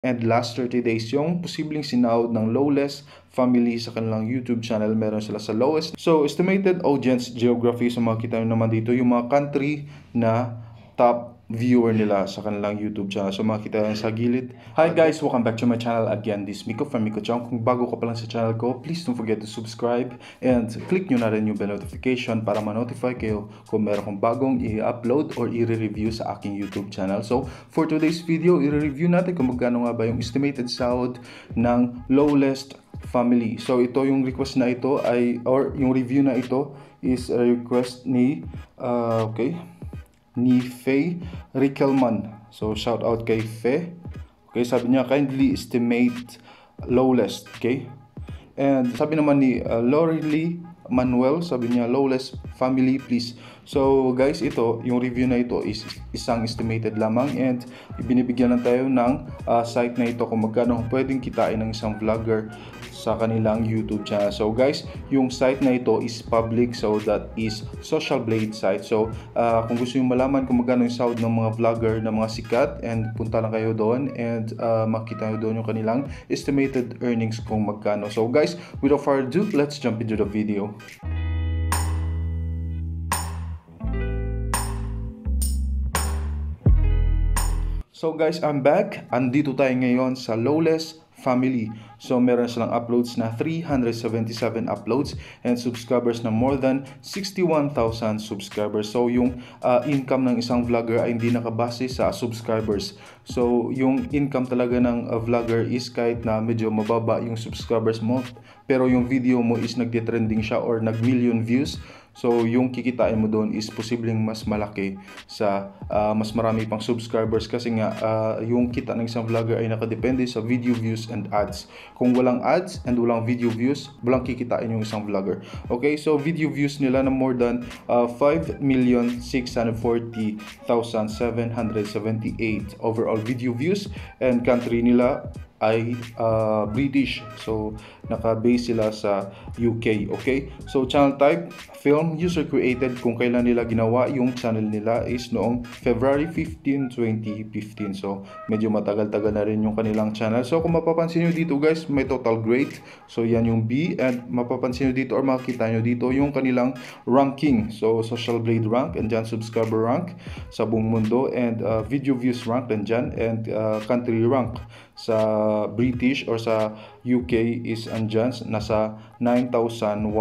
and last 30 days yung posibleng sinahod ng lowest family sa kanilang YouTube channel. Meron sila sa lowest. So, estimated audience geography. So, makikita nyo naman dito yung mga country na top viewer nila sa kanilang YouTube channel. So, makikita nyo sa gilid. Hi guys! Welcome back to my channel. Again, this is Miko from Miko Chong. Kung bago ka pa lang sa channel ko, please don't forget to subscribe and click nyo na rin yung bell notification para ma-notify kayo kung meron kong bagong i-upload or i-review sa aking YouTube channel. So, for today's video, i-review natin kung magkano nga ba yung estimated sahod ng lowest family. So, ito yung request na ito ay, or yung review na ito is a request ni, ni Faye Rickelman. So, shout out kay Faye. Okay, sabi niya, kindly estimate lowest. Okay? And sabi naman ni Lorelei Manuel, sabi niya, lowest family please. So guys, ito, yung review na ito is isang estimated lamang and binibigyan na tayo ng site na ito kung magkano pwedeng kitain ng isang vlogger sa kanilang YouTube channel. So guys, yung site na ito is public, so that is Social Blade site. So kung gusto nyo malaman kung magkano yung sahod ng mga vlogger na mga sikat, and punta lang kayo doon and makita nyo doon yung kanilang estimated earnings kung magkano. So guys, without further ado, let's jump into the video. So guys, I'm back. Andito tayo ngayon sa lowest family. So meron silang uploads na 377 uploads and subscribers na more than 61,000 subscribers. So yung income ng isang vlogger ay hindi nakabase sa subscribers. So yung income talaga ng vlogger is kahit na medyo mababa yung subscribers mo, pero yung video mo is nagde-trending siya or nag-million views. So yung kikitain mo doon is posibleng mas malaki sa mas marami pang subscribers, kasi nga yung kita ng isang vlogger ay nakadepende sa video views and ads. Kung walang ads and walang video views, walang kikitain yung isang vlogger. Okay, so video views nila na more than 5,640,778 overall video views, and country nila ay British. So naka-base sila sa UK. Okay, so channel type film, user created. Kung kailan nila ginawa yung channel nila is noong February 15, 2015. So medyo matagal-tagal na rin yung kanilang channel. So kung mapapansin nyo dito guys, may total grade. So yan yung B, and mapapansin nyo dito or makikita nyo dito yung kanilang ranking. So Social Blade rank, and dyan subscriber rank sa buong mundo, and video views rank and dyan, and country rank sa British or sa UK is andyan, nasa 9,109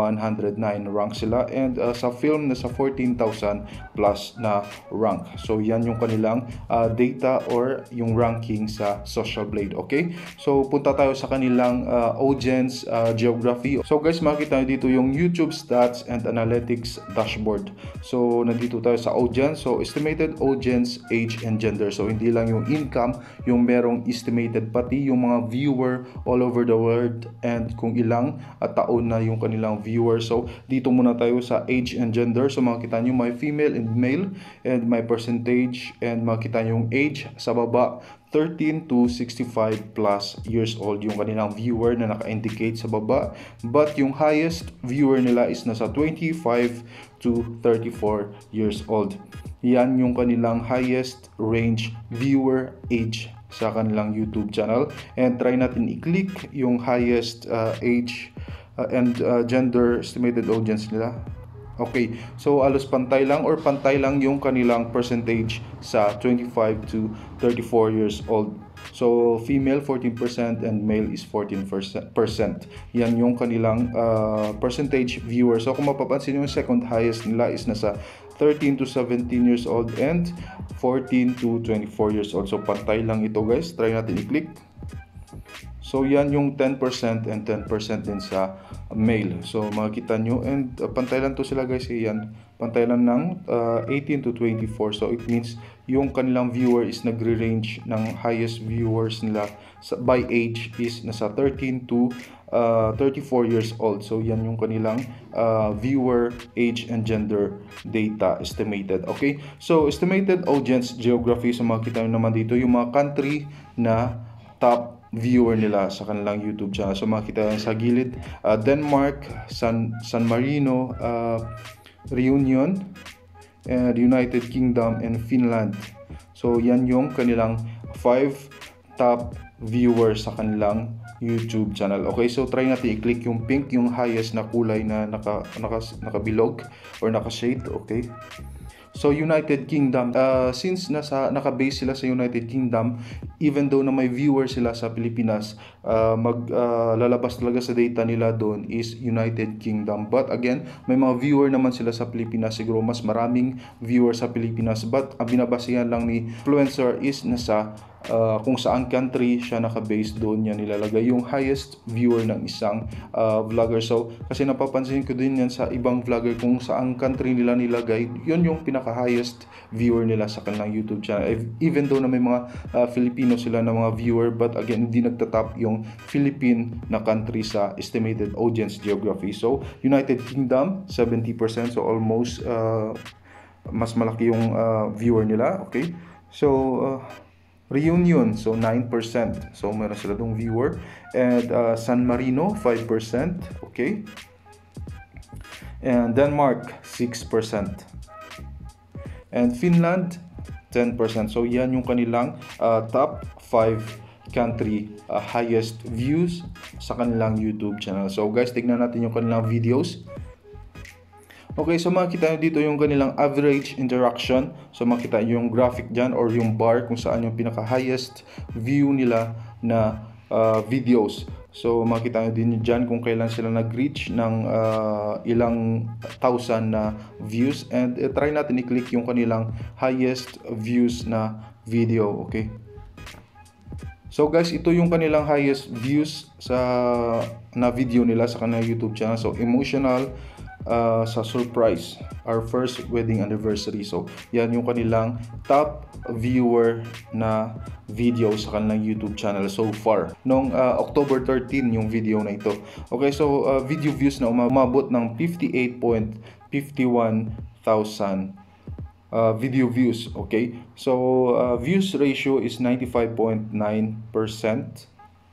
rank sila, and sa film nasa 14,000 plus na rank. So yan yung kanilang data or yung ranking sa Social Blade. Okay, so punta tayo sa kanilang audience geography. So guys, makikita nyo dito yung YouTube stats and analytics dashboard. So nandito tayo sa audience. So estimated audience, age and gender. So hindi lang yung income yung merong estimated, pati yung mga viewer all over the world and kung ilang taon na yung kanilang viewers. So dito muna tayo sa age and gender. So makikita nyo may female and male, and may percentage, and makikita nyo yung age sa baba 13 to 65 plus years old yung kanilang viewer na naka-indicate sa baba, but yung highest viewer nila is nasa 25 to 34 years old. Yan yung kanilang highest range viewer age sa kanilang YouTube channel. And try natin i-click yung highest age and gender estimated audience nila. Okay, so alos pantay lang or pantay lang yung kanilang percentage sa 25 to 34 years old. So female 14% and male is 14%. Yan yung kanilang percentage viewers. So kung mapapansin yung second highest nila is nasa 13 to 17 years old and 14 to 24 years old. So pantay lang ito guys. Try natin i-click. So yan yung 10% and 10% din sa male. So makikita nyo, and pantay lang to sila guys. Yan, pantay lang ng 18 to 24. So it means yung kanilang viewer is nagre-range ng highest viewers nila by age is nasa 13 to 34 years old. So yan yung kanilang viewer age and gender data estimated. Okay, so estimated audience geography. So makikita nyo naman dito yung mga country na top viewer nila sa kanilang YouTube channel. So makikita sa gilid, Denmark, San Marino, Reunion, and United Kingdom and Finland. So yan yung kanilang 5 top viewers sa kanilang YouTube channel. Okay, so try natin i-click yung pink, yung highest na kulay na nakabilog or naka-shade. Okay. So United Kingdom, since naka-base sila sa United Kingdom, even though na may viewers sila sa Pilipinas, lalabas talaga sa data nila doon is United Kingdom. But again, may mga viewer naman sila sa Pilipinas, siguro mas maraming viewers sa Pilipinas, but ang binabasehan lang ni influencer is nasa kung saan country siya naka-base, doon niya nilalagay yung highest viewer ng isang vlogger. So kasi napapansin ko din yan sa ibang vlogger, kung saan country nila nilagay, yun yung pinaka-highest viewer nila sa kanilang YouTube channel. Even though na may mga Filipino sila na mga viewer, but again, hindi nagtatap yung Philippine na country sa estimated audience geography. So United Kingdom 70%, so almost mas malaki yung viewer nila. Okay, so Reunion, so 9%. So meron sila dong viewer. And San Marino, 5%. Okay. And Denmark, 6%. And Finland, 10%. So yan yung kanilang top 5 country highest views sa kanilang YouTube channel. So guys, tignan natin yung kanilang videos. Okay, so makikita nyo dito yung kanilang average interaction. So makita nyo yung graphic dyan or yung bar kung saan yung pinaka-highest view nila na videos. So makita nyo din dyan kung kailan sila nag-reach ng ilang thousand na views. And try natin i-click yung kanilang highest views na video. Okay. So guys, ito yung kanilang highest views na video nila sa kanilang YouTube channel. So emotional, sa surprise, our first wedding anniversary. So yan yung kanilang top viewer na video sa kanilang YouTube channel so far noong October 13 yung video na ito. Okay, so video views na umabot ng 58.51 thousand video views. Okay, so views ratio is 95.9%.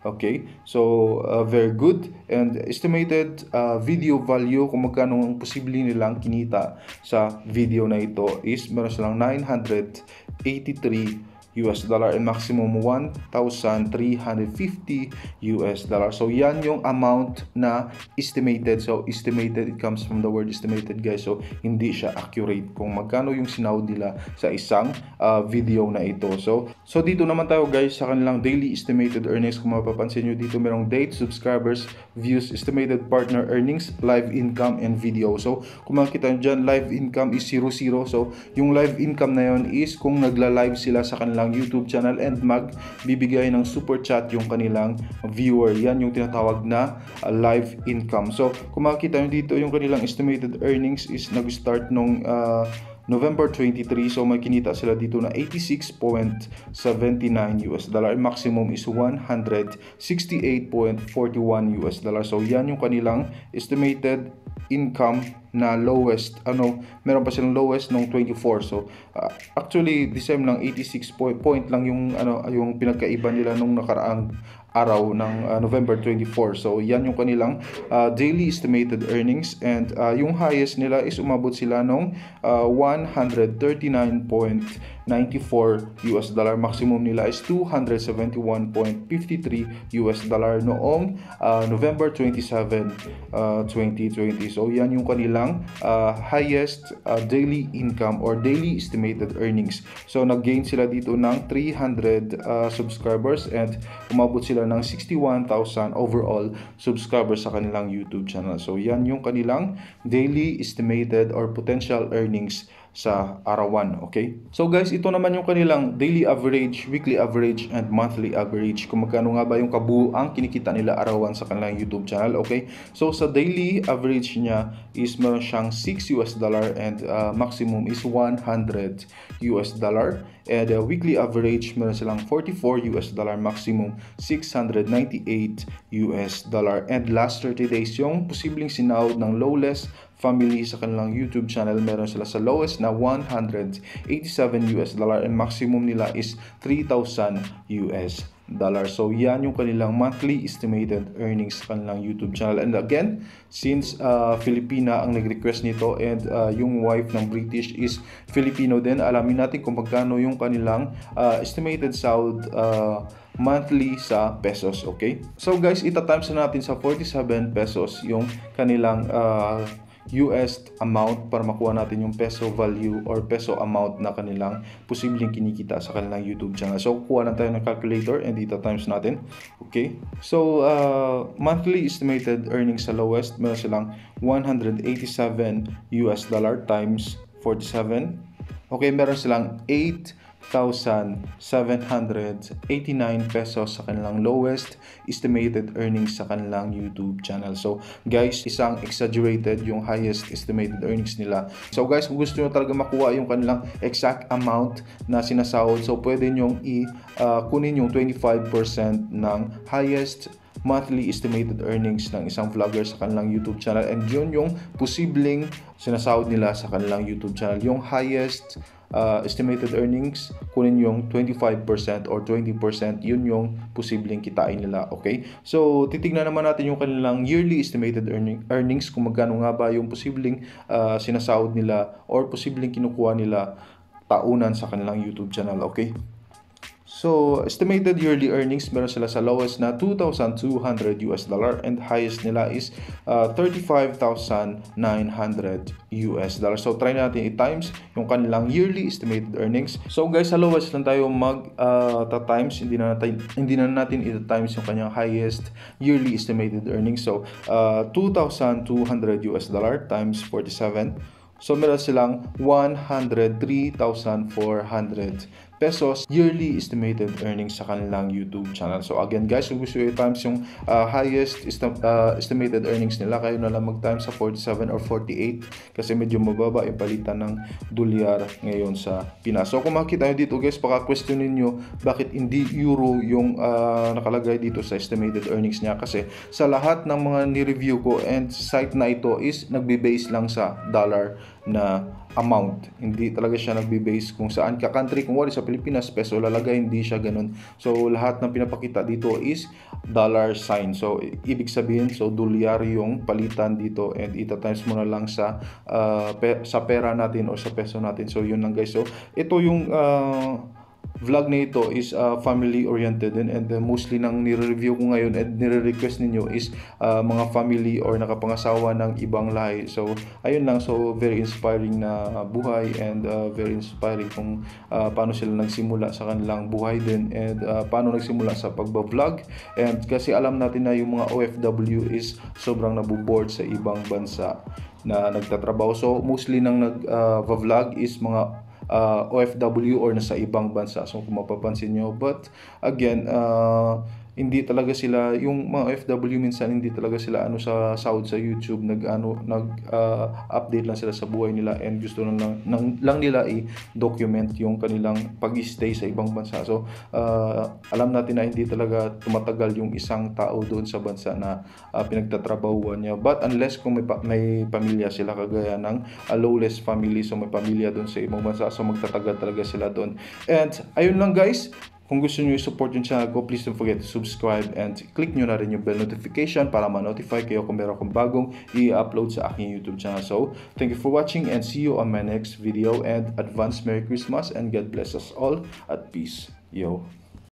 Okay, so very good. And estimated video value, kung magkano ang posible nilang kinita sa video na ito, is meron silang $983 and maximum $1,350. So yan yung amount na estimated. So estimated, it comes from the word estimated, guys. So hindi siya accurate kung magkano yung sinahod nila sa isang video na ito. So dito naman tayo, guys, sa kanilang daily estimated earnings. Kung mapapansin nyo dito, merong date, subscribers, views, estimated partner earnings, live income, and video. So kung makikita nyo dyan, live income is 0. So yung live income na yon is kung nagla-live sila sa kanilang YouTube channel and magbibigay ng super chat yung kanilang viewer. Yan yung tinatawag na live income. So kung makikita nyo dito, yung kanilang estimated earnings is nag-start nung November 23. So may kinita sila dito na $86.79. Maximum is $168.41. So yan yung kanilang estimated income na lowest. Meron pa silang lowest nung 24. So actually the same lang, 86 point lang yung yung pinagkaiba nila nung nakaraang araw ng November 24. So yan yung kanilang daily estimated earnings, and yung highest nila is umabot sila nung $139.94. Maximum nila is $271.53 noong November 27, 2020. So yan yung kanilang highest daily income or daily estimated earnings. So nag-gain sila dito ng 300 subscribers, and umabot sila ng 61,000 overall subscribers sa kanilang YouTube channel. So yan yung kanilang daily estimated or potential earnings sa arawan. Okay, so guys, ito naman yung kanilang daily average, weekly average, and monthly average, kung magkano nga ba yung kabuuang kinikita nila arawan sa kanilang YouTube channel. Okay, so sa daily average niya is meron siyang $6 and maximum is $100, and weekly average meron silang $44, maximum $698, and last 30 days yung posibleng sinahod ng lowest family sa kanilang YouTube channel, meron sila sa lowest na $187 and maximum nila is $3,000. So yan yung kanilang monthly estimated earnings sa kanilang YouTube channel. And again, since Filipina ang nag-request nito, and yung wife ng British is Filipino din, alamin natin kung magkano yung kanilang estimated sahod monthly sa pesos, okay? So guys, ita-times na natin sa 47 pesos yung kanilang US amount para makuha natin yung peso value or peso amount na kanilang posibleng kinikita sa kanilang YouTube channel. So, kuha lang tayo ng calculator and dito times natin. Okay? So, monthly estimated earnings sa lowest, meron silang 187 US dollar times 47. Okay, meron silang 8,789 pesos sa kanilang lowest estimated earnings sa kanilang YouTube channel. So guys, isang exaggerated yung highest estimated earnings nila. So guys, kung gusto nyo talaga makuha yung kanilang exact amount na sinasahod, so pwede nyong kunin yung 25% ng highest monthly estimated earnings ng isang vlogger sa kanilang YouTube channel, and yun yung posibleng sinasahod nila sa kanilang YouTube channel. Yung highest estimated earnings, kunin yung 25% or 20%, yun yung posibleng kitain nila, okay? So, titignan naman natin yung kanilang yearly estimated earnings, kung magkano nga ba yung posibleng sinasahod nila or posibleng kinukuha nila taunan sa kanilang YouTube channel, okay? So, estimated yearly earnings, meron sila sa lowest na 2,200 US dollar and highest nila is 35,900 US dollar. So, try natin i-times yung kanilang yearly estimated earnings. So, guys, sa lowest lang tayo mag-times. Hindi na natin i-times yung kanyang highest yearly estimated earnings. So, 2,200 US dollar times 47. So, meron silang 103,400 pesos yearly estimated earnings sa kanilang YouTube channel. So again guys, kung gusto i-times yung highest estimated earnings nila, kayo na lang mag-times sa 47 or 48 kasi medyo mababa yung palitan ng dolyar ngayon sa Pinas. So kung makikita nyo dito guys, baka questionin nyo bakit hindi euro yung nakalagay dito sa estimated earnings niya, kasi sa lahat ng mga ni-review ko and site na ito is nagbe-base lang sa dollar na amount. Hindi talaga siya nagbe-base kung saan ka country. Kung wala sa Pilipinas, peso lalagay, hindi siya ganun. So, lahat ng pinapakita dito is dollar sign. So, ibig sabihin, so dolyar yung palitan dito and ita-times mo na lang sa pera natin o sa peso natin. So, yun lang guys. So, ito yung vlog na ito is family oriented din, and mostly nang nire-review ko ngayon and nire-request ninyo is mga family or nakapangasawa ng ibang lahi. So ayun lang, so very inspiring na buhay and very inspiring kung paano sila nagsimula sa kanilang buhay din and paano nagsimula sa pagba-vlog. And kasi alam natin na yung mga OFW is sobrang nabuboard sa ibang bansa na nagtatrabaho. So mostly nang nag-vlog is mga OFW or nasa ibang bansa. So kung mapapansin nyo, but again, hindi talaga sila, yung mga OFW minsan hindi talaga sila sa sahod sa YouTube, update lang sila sa buhay nila and gusto lang nila i-document yung kanilang pag-stay sa ibang bansa. So alam natin na hindi talaga tumatagal yung isang tao doon sa bansa na pinagtatrabahuan niya, but unless kung may pamilya sila, kagaya ng lawless family, so may pamilya doon sa ibang bansa, so magtatagal talaga sila doon. And ayun lang guys, kung gusto nyo i-support yung channel ko, please don't forget to subscribe and click nyo na rin yung bell notification para ma-notify kayo kung meron akong bagong i-upload sa aking YouTube channel. So, thank you for watching and see you on my next video, and advance Merry Christmas and God bless us all at peace. Yo!